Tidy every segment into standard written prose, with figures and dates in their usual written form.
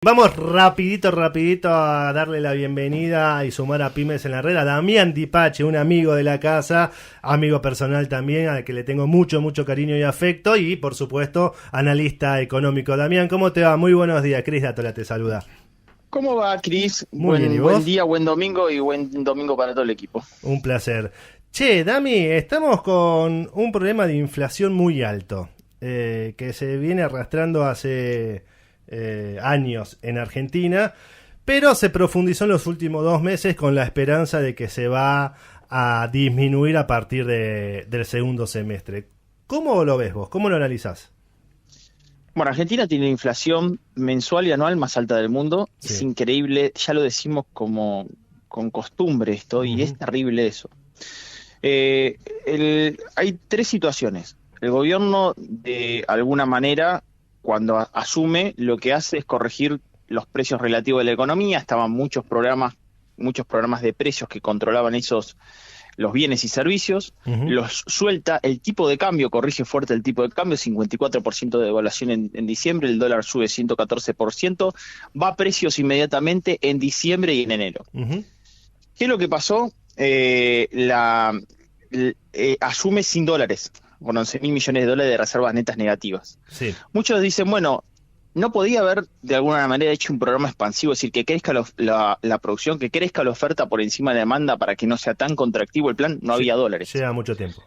Vamos rapidito a darle la bienvenida y sumar a Pymes en la Red a Damián Dipache, un amigo de la casa, amigo personal también, al que le tengo mucho cariño y afecto, y por supuesto, analista económico. Damián, ¿cómo te va? Muy buenos días, Cris Dátola te saluda. ¿Cómo va, Cris? Muy bien, ¿y vos? Buen día, buen domingo y buen domingo para todo el equipo. Un placer. Che, Dami, estamos con un problema de inflación muy alto, que se viene arrastrando hace años en Argentina, pero se profundizó en los últimos 2 meses con la esperanza de que se va a disminuir a partir del segundo semestre. ¿Cómo lo ves vos? ¿Cómo lo analizás? Bueno, Argentina tiene la inflación mensual y anual más alta del mundo. Sí. Es increíble, ya lo decimos como con costumbre esto, y es terrible eso. Hay 3 situaciones. El gobierno, de alguna manera, cuando asume, lo que hace es corregir los precios relativos de la economía. Estaban muchos programas de precios que controlaban los bienes y servicios, los suelta, el tipo de cambio, corrige fuerte el tipo de cambio, 54% de devaluación en diciembre, el dólar sube 114%, va a precios inmediatamente en diciembre y en enero. ¿Qué es lo que pasó? Asume sin dólares, con 11.000 millones de dólares de reservas netas negativas. Sí. Muchos dicen, bueno, ¿no podía haber de alguna manera hecho un programa expansivo, es decir, que crezca la producción, que crezca la oferta por encima de la demanda para que no sea tan contractivo el plan? No había dólares. Lleva mucho tiempo.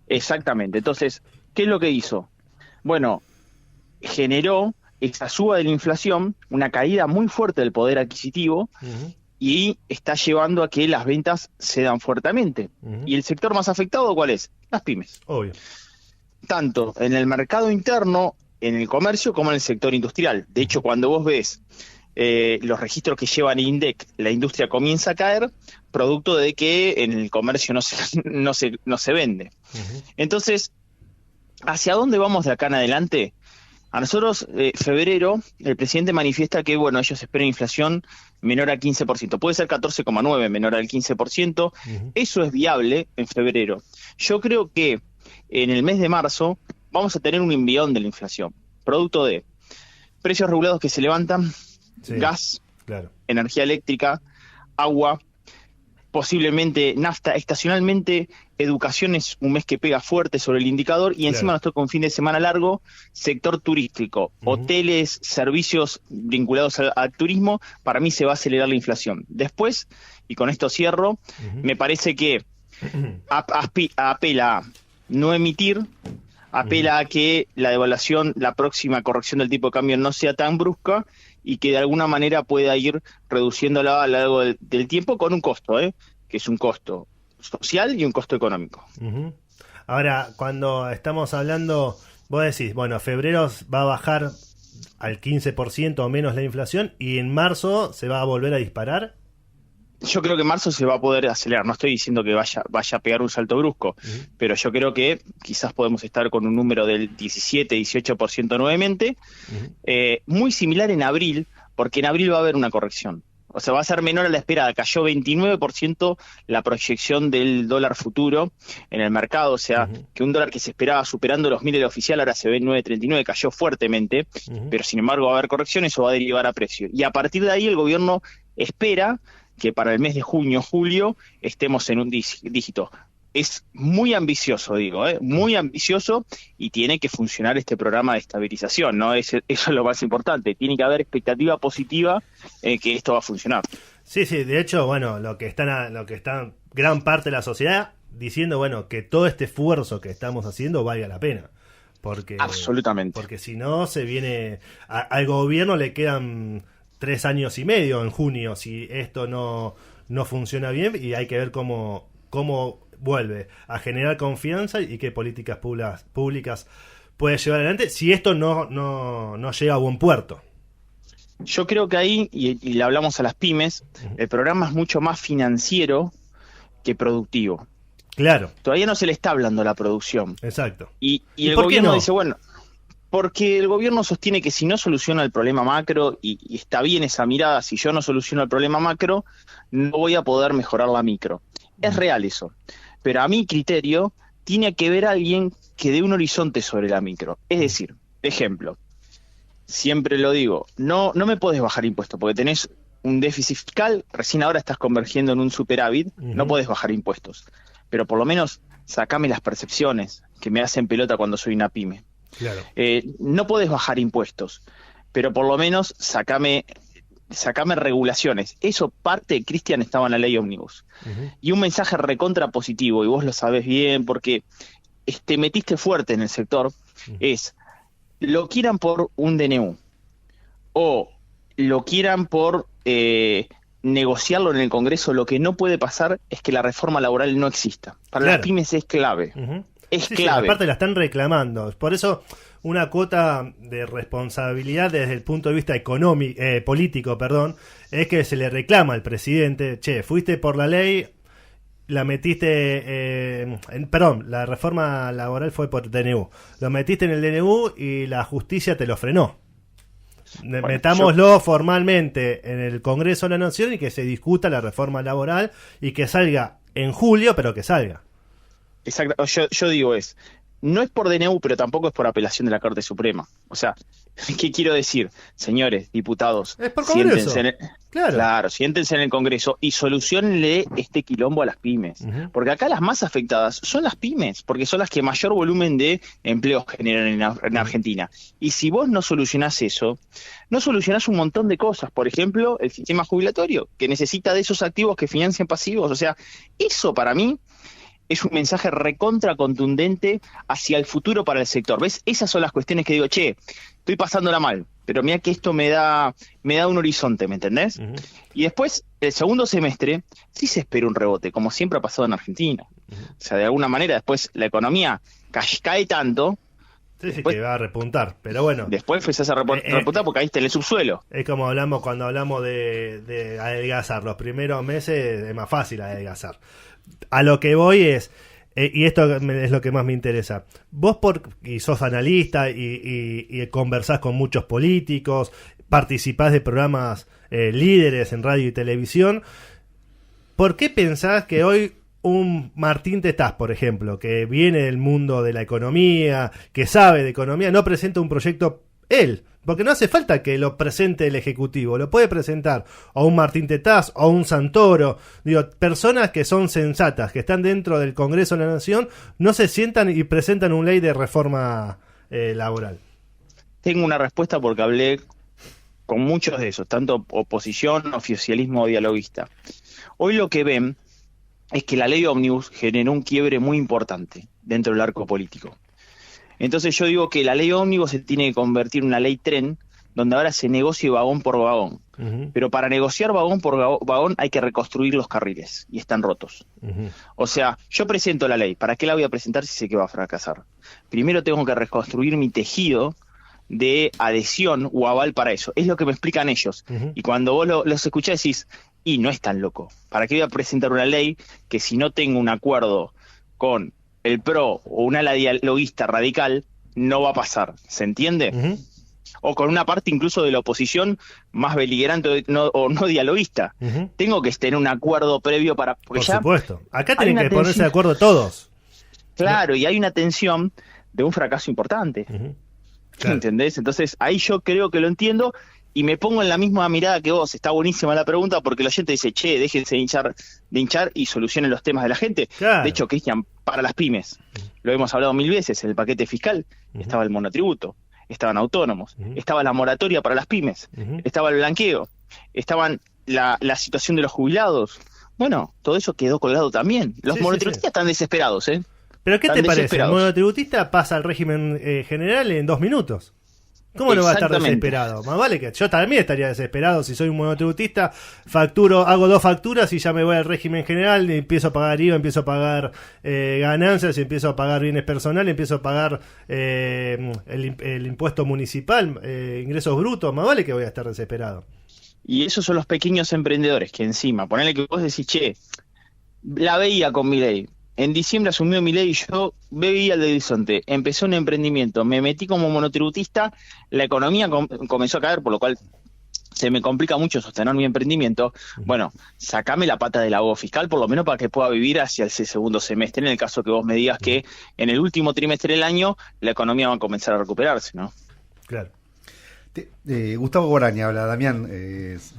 Exactamente. Entonces, ¿qué es lo que hizo? Bueno, generó esa suba de la inflación, una caída muy fuerte del poder adquisitivo, y está llevando a que las ventas cedan fuertemente. ¿Y el sector más afectado cuál es? Las pymes. Obvio. Tanto en el mercado interno, en el comercio, como en el sector industrial. De hecho, cuando vos ves los registros que llevan INDEC, la industria comienza a caer, producto de que en el comercio no se vende. Entonces, ¿hacia dónde vamos de acá en adelante? A nosotros, febrero, el presidente manifiesta que, bueno, ellos esperan inflación menor al 15%. Puede ser 14,9, menor al 15%. Eso es viable en febrero. Yo creo que en el mes de marzo vamos a tener un envión de la inflación, producto de precios regulados que se levantan, gas, energía eléctrica, agua, posiblemente nafta, estacionalmente educación es un mes que pega fuerte sobre el indicador, y encima nos toca un fin de semana largo, sector turístico, hoteles, servicios vinculados al turismo. Para mí se va a acelerar la inflación. Después, y con esto cierro, me parece que apela a no emitir, apela a que la devaluación, la próxima corrección del tipo de cambio no sea tan brusca, y que de alguna manera pueda ir reduciéndola a lo largo del tiempo con un costo, que es un costo social y un costo económico. Ahora, cuando estamos hablando, vos decís, bueno, febrero va a bajar al 15% o menos la inflación, y en marzo se va a volver a disparar. Yo creo que en marzo se va a poder acelerar. No estoy diciendo que vaya a pegar un salto brusco, pero yo creo que quizás podemos estar con un número del 17-18% nuevamente, muy similar en abril, porque en abril va a haber una corrección. O sea, va a ser menor a la esperada. Cayó 29% la proyección del dólar futuro en el mercado. O sea, que un dólar que se esperaba superando los 1.000 el oficial ahora se ve en 9.39, cayó fuertemente, pero sin embargo va a haber corrección, eso va a derivar a precio. Y a partir de ahí el gobierno espera que para el mes de junio, julio, estemos en un dígito. Es muy ambicioso, muy ambicioso, y tiene que funcionar este programa de estabilización, ¿no? Eso es lo más importante. Tiene que haber expectativa positiva que esto va a funcionar. Sí, de hecho, bueno, lo que está gran parte de la sociedad diciendo, bueno, que todo este esfuerzo que estamos haciendo valga la pena. Absolutamente. Porque si no, se viene... al gobierno le quedan 3 años y medio en junio si esto no funciona bien, y hay que ver cómo vuelve a generar confianza y qué políticas públicas puede llevar adelante si esto no llega a buen puerto. Yo creo que ahí, y le hablamos a las pymes, el programa es mucho más financiero que productivo. Claro. Todavía no se le está hablando a la producción. Exacto. Y el gobierno dice, bueno, porque el gobierno sostiene que si no soluciona el problema macro, y está bien esa mirada, si yo no soluciono el problema macro, no voy a poder mejorar la micro. Es real eso. Pero a mi criterio, tiene que ver alguien que dé un horizonte sobre la micro. Es decir, ejemplo, siempre lo digo, no me podés bajar impuestos, porque tenés un déficit fiscal, recién ahora estás convergiendo en un superávit, no podés bajar impuestos. Pero por lo menos sacame las percepciones que me hacen pelota cuando soy una pyme. Claro. No podés bajar impuestos, pero por lo menos sacame regulaciones. Eso parte, Cristian, estaba en la ley Ómnibus. Y un mensaje recontra positivo, y vos lo sabés bien, porque te metiste fuerte en el sector, es, lo quieran por un DNU, o lo quieran por negociarlo en el Congreso, lo que no puede pasar es que la reforma laboral no exista. Para las pymes es clave. Es clave. Sí, aparte la están reclamando. Por eso una cuota de responsabilidad desde el punto de vista político, es que se le reclama al presidente, fuiste por la ley, la metiste, la reforma laboral fue por DNU, lo metiste en el DNU y la justicia te lo frenó. Bueno, metámoslo formalmente en el Congreso de la Nación y que se discuta la reforma laboral y que salga en julio, pero que salga. Exacto, yo digo no es por DNU, pero tampoco es por apelación de la Corte Suprema. O sea, ¿qué quiero decir? Señores diputados, es por Congreso. Siéntense en el Congreso y solucionenle este quilombo a las pymes. Porque acá las más afectadas son las pymes, porque son las que mayor volumen de empleo generan en Argentina. Y si vos no solucionás eso, no solucionás un montón de cosas. Por ejemplo, el sistema jubilatorio, que necesita de esos activos que financian pasivos. O sea, eso para mí es un mensaje recontra contundente hacia el futuro para el sector. ¿Ves? Esas son las cuestiones que digo, estoy pasándola mal, pero mira que esto me da un horizonte, ¿me entendés? Y después, el segundo semestre, sí se espera un rebote, como siempre ha pasado en Argentina. O sea, de alguna manera, después la economía cae tanto. Sí, después, que va a repuntar, pero bueno. Después empezás a repuntar porque caíste en el subsuelo. Es como cuando hablamos de adelgazar. Los primeros meses es más fácil adelgazar. A lo que voy es, y esto es lo que más me interesa, vos y sos analista y conversás con muchos políticos, participás de programas líderes en radio y televisión, ¿por qué pensás que hoy un Martín Tetaz, por ejemplo, que viene del mundo de la economía, que sabe de economía, no presenta un proyecto él? Porque no hace falta que lo presente el Ejecutivo, lo puede presentar o un Martín Tetaz o un Santoro. Digo, personas que son sensatas, que están dentro del Congreso de la Nación, no se sientan y presentan una ley de reforma laboral. Tengo una respuesta porque hablé con muchos de esos, tanto oposición, oficialismo o dialoguista. Hoy lo que ven es que la ley Ómnibus generó un quiebre muy importante dentro del arco político. Entonces yo digo que la ley Ómnibus se tiene que convertir en una ley tren, donde ahora se negocie vagón por vagón. Pero para negociar vagón por vagón hay que reconstruir los carriles, y están rotos. O sea, yo presento la ley, ¿para qué la voy a presentar si sé que va a fracasar? Primero tengo que reconstruir mi tejido de adhesión o aval para eso. Es lo que me explican ellos. Y cuando vos los escuchás decís, y no es tan loco. ¿Para qué voy a presentar una ley que si no tengo un acuerdo con el PRO o un ala dialoguista radical, no va a pasar? ¿Se entiende? O con una parte incluso de la oposición más beligerante o no dialoguista. Tengo que tener un acuerdo previo para... Por supuesto. Acá tienen que ponerse de acuerdo todos. Claro, y hay una tensión de un fracaso importante. Claro. ¿Entendés? Entonces, ahí yo creo que lo entiendo y me pongo en la misma mirada que vos. Está buenísima la pregunta porque el oyente dice, déjense de hinchar y solucionen los temas de la gente. Claro. De hecho, Cristian, para las pymes, lo hemos hablado 1000 veces, en el paquete fiscal estaba el monotributo, estaban autónomos, estaba la moratoria para las pymes, estaba el blanqueo, estaban la situación de los jubilados. Bueno, todo eso quedó colgado también. Los monotributistas están desesperados, ¿eh? ¿Pero qué te parece? El monotributista pasa al régimen general en 2 minutos. ¿Cómo no va a estar desesperado? Más vale que yo también estaría desesperado si soy un monotributista, hago 2 facturas y ya me voy al régimen general, y empiezo a pagar IVA, empiezo a pagar ganancias, empiezo a pagar bienes personales, empiezo a pagar el impuesto municipal, ingresos brutos. Más vale que voy a estar desesperado. Y esos son los pequeños emprendedores que encima, ponele que vos decís, la veía con Milei. En diciembre asumió Milei y yo veía el de Horizonte, empecé un emprendimiento, me metí como monotributista, la economía comenzó a caer, por lo cual se me complica mucho sostener mi emprendimiento. Bueno, sacame la pata del abono fiscal, por lo menos para que pueda vivir hacia el segundo semestre, en el caso que vos me digas que en el último trimestre del año la economía va a comenzar a recuperarse, ¿no? Claro. Gustavo Guaraña habla, Damián,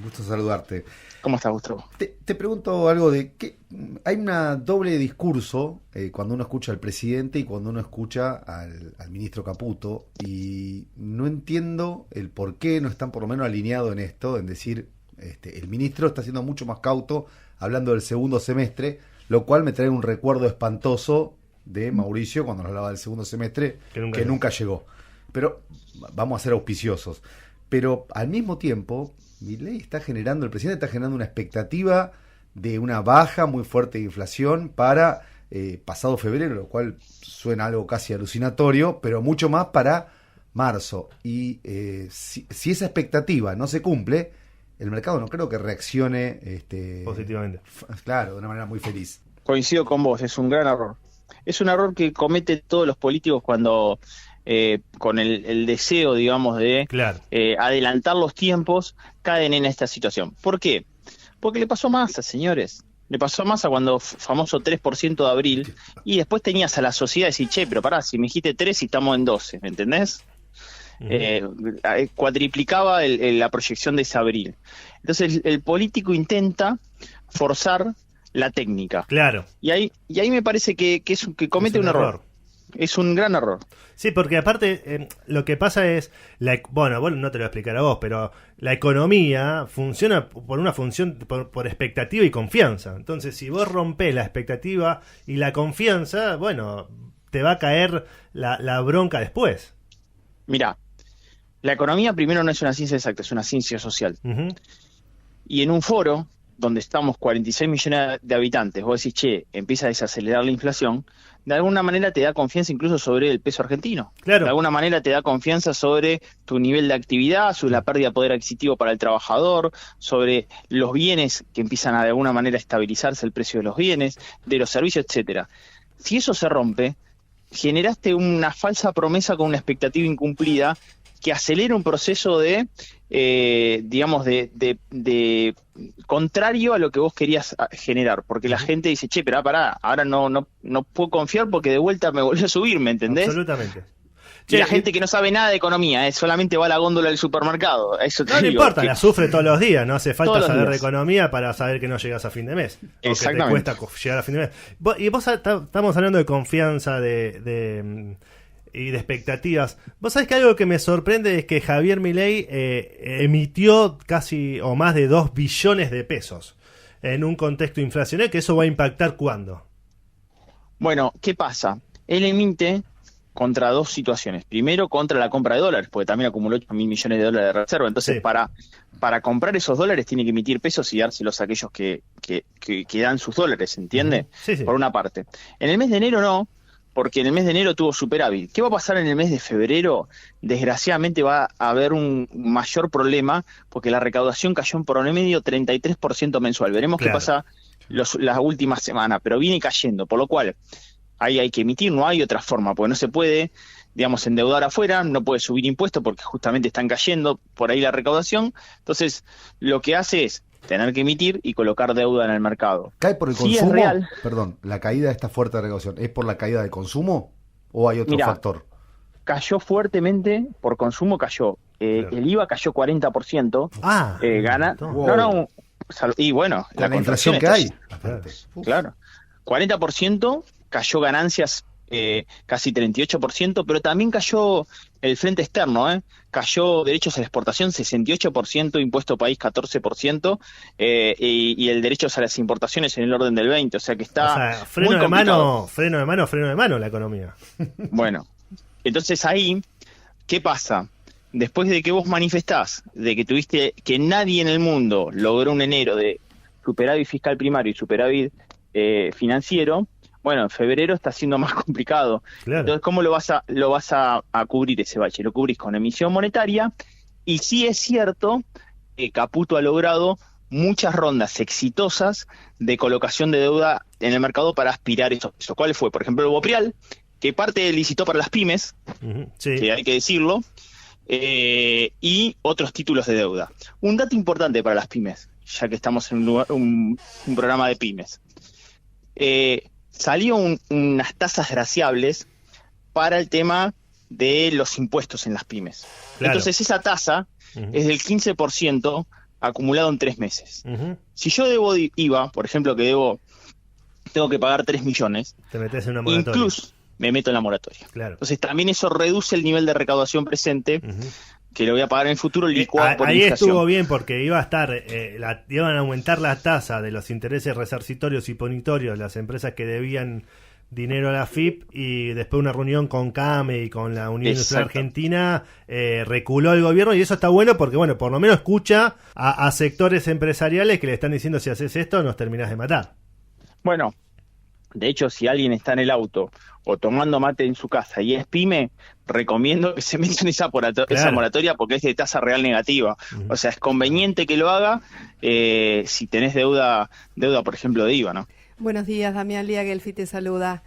gusto saludarte. ¿Cómo estás, Gustavo? Te pregunto algo de que hay una doble discurso cuando uno escucha al presidente y cuando uno escucha al ministro Caputo, y no entiendo el por qué no están por lo menos alineados en esto, en decir, el ministro está siendo mucho más cauto hablando del segundo semestre, lo cual me trae un recuerdo espantoso de Mauricio cuando nos hablaba del segundo semestre, que nunca llegó. Pero vamos a ser auspiciosos. Pero al mismo tiempo, Milei el presidente está generando una expectativa de una baja muy fuerte de inflación para pasado febrero, lo cual suena algo casi alucinatorio, pero mucho más para marzo. Y si esa expectativa no se cumple, el mercado no creo que reaccione positivamente. Claro, de una manera muy feliz. Coincido con vos, es un gran error. Es un error que cometen todos los políticos cuando con el deseo, digamos, de adelantar los tiempos, caen en esta situación. ¿Por qué? Porque le pasó a Massa, señores. Le pasó a Massa cuando famoso 3% de abril, y después tenías a la sociedad decir, che, pero pará, si me dijiste 3 y estamos en 12, ¿me entendés? Cuadriplicaba la proyección de ese abril. Entonces el político intenta forzar la técnica. Claro. Y ahí me parece que comete un error. Es un gran error. Sí, porque aparte lo que pasa es, bueno, no te lo voy a explicar a vos, pero la economía funciona por una función, por expectativa y confianza. Entonces, si vos rompés la expectativa y la confianza, bueno, te va a caer la bronca después. Mirá, la economía primero no es una ciencia exacta, es una ciencia social. Uh-huh. Y en un foro donde estamos 46 millones de habitantes, vos decís, che, empieza a desacelerar la inflación, de alguna manera te da confianza incluso sobre el peso argentino. Claro. De alguna manera te da confianza sobre tu nivel de actividad, sobre la pérdida de poder adquisitivo para el trabajador, sobre los bienes que empiezan a de alguna manera a estabilizarse el precio de los bienes, de los servicios, etcétera. Si eso se rompe, generaste una falsa promesa con una expectativa incumplida que acelera un proceso de contrario a lo que vos querías generar, porque la gente dice, che, pero pará, ahora no puedo confiar porque de vuelta me volvió a subir, ¿me entendés? Absolutamente. Y la gente que no sabe nada de economía, solamente va a la góndola del supermercado. Eso te no digo, importa, la sufre todos los días, no hace falta saber días de economía para saber que no llegas a fin de mes. Exactamente. O que te cuesta llegar a fin de mes. Y vos estamos hablando de confianza, y de expectativas. Vos sabés que algo que me sorprende es que Javier Milei emitió casi o más de 2 billones de pesos en un contexto inflacionario, que eso va a impactar ¿cuándo? Bueno, ¿qué pasa? Él emite contra dos situaciones. Primero, contra la compra de dólares, porque también acumuló 8.000 millones de dólares de reserva. Entonces, sí, para comprar esos dólares tiene que emitir pesos y dárselos a aquellos que dan sus dólares, ¿entiende? Sí, sí. Por una parte. En el mes de enero no, porque en el mes de enero tuvo superávit. ¿Qué va a pasar en el mes de febrero? Desgraciadamente va a haber un mayor problema, porque la recaudación cayó en promedio 33% mensual. Veremos qué pasa las últimas semanas, pero viene cayendo, por lo cual ahí hay que emitir, no hay otra forma, porque no se puede, digamos, endeudar afuera, no puede subir impuestos porque justamente están cayendo por ahí la recaudación. Entonces, lo que hace es tener que emitir y colocar deuda en el mercado. ¿Cae por el Sí, consumo? es real. Perdón, la caída de esta fuerte recaudación, ¿es por la caída del consumo o hay otro factor? Cayó fuertemente, por consumo cayó. El IVA cayó 40%. Y bueno, la inflación que hay. Claro. 40% cayó ganancias, casi 38%, pero también cayó el frente externo, cayó derechos a la exportación 68%, impuesto país 14%, y el derechos a las importaciones en el orden del 20%, o sea que está freno muy de complicado. freno de mano la economía. Bueno, entonces ahí, ¿qué pasa? Después de que vos manifestás de que tuviste que nadie en el mundo logró un enero de superávit fiscal primario y superávit financiero, bueno, en febrero está siendo más complicado. Claro. Entonces, ¿cómo lo vas a cubrir ese bache? Lo cubrís con emisión monetaria, y sí es cierto que Caputo ha logrado muchas rondas exitosas de colocación de deuda en el mercado para aspirar esos pesos. ¿Cuál fue? Por ejemplo, el Bopreal, que parte licitó para las pymes, sí, que hay que decirlo, y otros títulos de deuda. Un dato importante para las pymes, ya que estamos en un programa de pymes. Salió unas tasas graciables para el tema de los impuestos en las pymes. Claro. Entonces esa tasa es del 15% acumulado en 3 meses. Si yo debo IVA, por ejemplo, tengo que pagar 3 millones, te metes en una moratoria. Incluso me meto en la moratoria. Claro. Entonces también eso reduce el nivel de recaudación presente, que lo voy a pagar en el futuro licuado por ahí inflación. estuvo bien porque iba a estar iban a aumentar la tasa de los intereses resarcitorios y punitorios de las empresas que debían dinero a la FIP, y después una reunión con CAME y con la Unión Industrial Argentina reculó el gobierno, y eso está bueno porque, bueno, por lo menos escucha a sectores empresariales que le están diciendo: si haces esto nos terminás de matar. Bueno, de hecho, si alguien está en el auto o tomando mate en su casa y es pyme, recomiendo que se meta en esa moratoria, porque es de tasa real negativa. O sea, es conveniente que lo haga si tenés deuda, por ejemplo, de IVA, ¿no? Buenos días, Damián Lía Gelfi te saluda.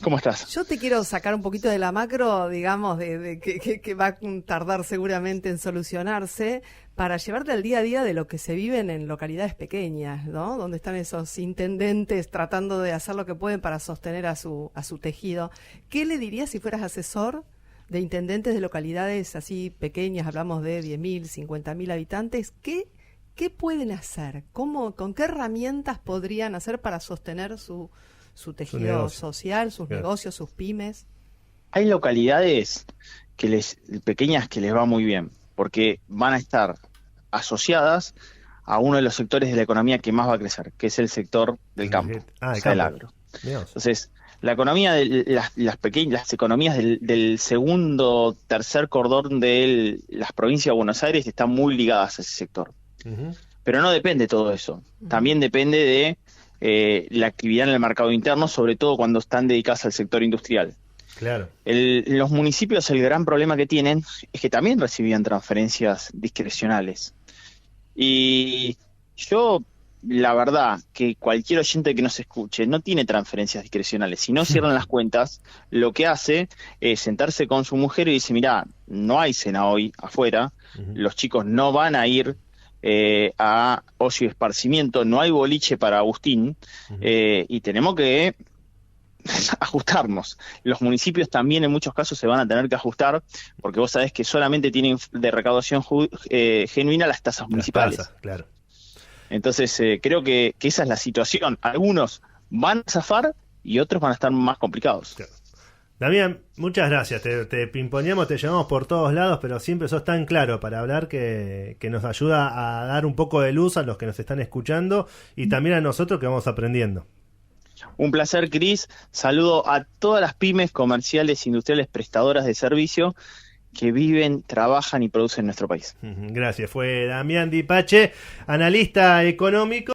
¿Cómo estás? Yo te quiero sacar un poquito de la macro, digamos, que va a tardar seguramente en solucionarse, para llevarte al día a día de lo que se vive en localidades pequeñas, ¿no? Donde están esos intendentes tratando de hacer lo que pueden para sostener a su tejido. ¿Qué le dirías si fueras asesor de intendentes de localidades así pequeñas? Hablamos de 10.000, 50.000 habitantes. ¿Qué pueden hacer? ¿Con qué herramientas podrían hacer para sostener su tejido social, sus negocios, sus pymes? Hay localidades pequeñas que les va muy bien, porque van a estar asociadas a uno de los sectores de la economía que más va a crecer, que es el sector del campo, el agro. Entonces, la economía de las economías del segundo, tercer cordón de las provincias de Buenos Aires están muy ligadas a ese sector. Pero no depende todo eso. También depende de la actividad en el mercado interno, sobre todo cuando están dedicadas al sector industrial. Claro. Los municipios, el gran problema que tienen es que también recibían transferencias discrecionales. Y yo, la verdad, que cualquier oyente que nos escuche no tiene transferencias discrecionales. Si no cierran las cuentas, lo que hace es sentarse con su mujer y dice: mirá, no hay cena hoy afuera, los chicos no van a ir a ocio y esparcimiento, no hay boliche para Agustín, y tenemos que ajustarnos. Los municipios también en muchos casos se van a tener que ajustar, porque vos sabés que solamente tienen de recaudación genuina las tasas municipales. Claro. Entonces creo que esa es la situación. Algunos van a zafar y otros van a estar más complicados. Claro. Damián, muchas gracias. Te pimponeamos, te llamamos por todos lados, pero siempre sos tan claro para hablar que nos ayuda a dar un poco de luz a los que nos están escuchando y también a nosotros que vamos aprendiendo. Un placer, Cris. Saludo a todas las pymes comerciales, industriales, prestadoras de servicio que viven, trabajan y producen en nuestro país. Gracias. Fue Damián Di Pace, analista económico.